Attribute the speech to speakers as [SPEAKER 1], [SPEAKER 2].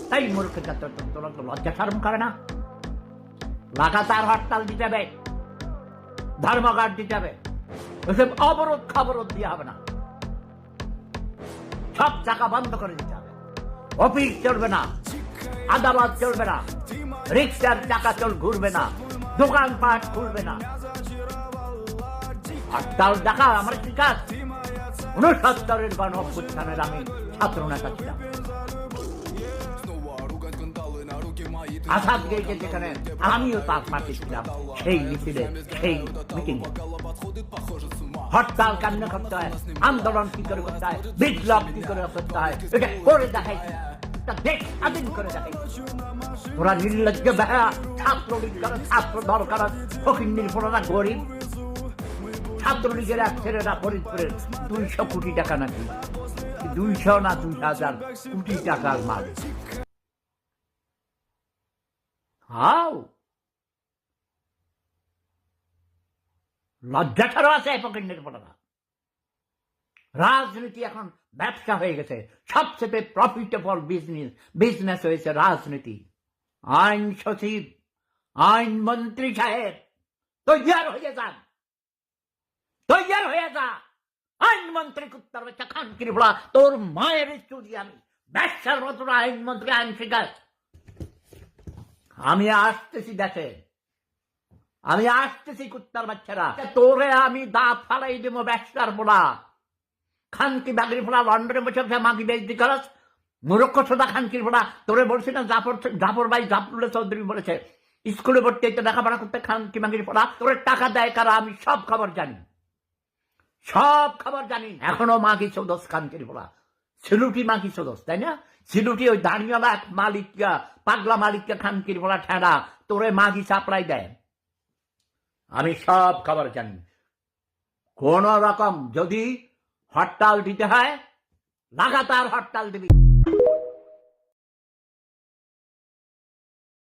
[SPEAKER 1] তাই মূর্খের কাছে তোরা তো লজ্জা শরম করে না? লাগাতার হরতাল দিতে হবে, ধর্মঘট দিতে হবে, ওসব অবরোধ খবরোধ দিয়ে হবে না। সব চাকা বন্ধ করে দিতে হবে। অফিস চলবে না, আদালত চলবে না, রিক্সার চাকা ঘুরবে না, দোকানপাট খুলবে না। হরতাল ডাকা আমার কি কাজ? 69-এর গণ অভ্যুত্থানের আমি ছাত্র নেতা ছিলাম। আসাদ গেইকে যেখানে আমিও তার পাশে ছিলাম, সেই মিছিলে, সেই মিটিং। হরতাল কেমনে করতে হয়, আন্দোলন কি করে করতে হয়, বিপ্লব কি করে করতে হয়, এটা করে দেখাইছি। দেশ স্বাধীন করে দেখাইছি। ওরা নির্লজ্জ বেহা ছাত্রলীগ করে, ছাত্র দল করে, ফকিন্নির পোড়ারা গরিব। ছাত্রলীগের এক ছেলেরা ফরিদপুরের 200 কোটি টাকা নাকি, 200 না 2000 কোটি টাকার মালিক। হাও লজ্জা ছাড়া আছে ফকিন্নির পোড়ারা। রাজনীতি এখন ব্যবসা হয়ে গেছে, সবচেয়ে প্রফিটেবল বিজনেস হয়েছে রাজনীতি। আইন সচিব, আইন মন্ত্রী সাহেব তৈয়ার হয়ে যান, তৈয়ার হয়ে যা। আইনমন্ত্রী কুত্তার বাচ্চা খানকির ভোলা, তোর মায়ের চুরি আমি ব্যবসার মতো আইনমন্ত্রী আইন শিখাস। আমি আসতেছি দেশে, আমি আসতেছি কুত্তার বাচ্চারা, তোরে আমি দাঁত ফালাই দেব ব্যবসার ভোলা। খানকি বাগরি ফোলা লন্ডনে বসে মাগি বেজদি করস, মূর্খ সোদা খানকির ফোলা। তোরে বলছি না জাফর ভাই জাফরুল্লাহ চৌধুরী বলেছে স্কুলে ভর্তি হইতে লেখাপড়া করতে খানকি মাগির ফোলা। তোরে টাকা দেয় কারা আমি সব খবর জানি, সব খবর জানি। এখনো মাগি চৌদস খানকির ফোলা, সিলুটি মাগি চৌদস, তাই না? সিলুটি ওই দাঁড়িয়ালা মালিকরা, পাগলা মালিকরা খানকির ফোলা ঠেড়া তোরে মাগি সাপ্লাই দেয়। আমি সব খবর জানি। কোন রকম যদি হরতাল দিতে হয়, লাগাতার হরতাল দিবি।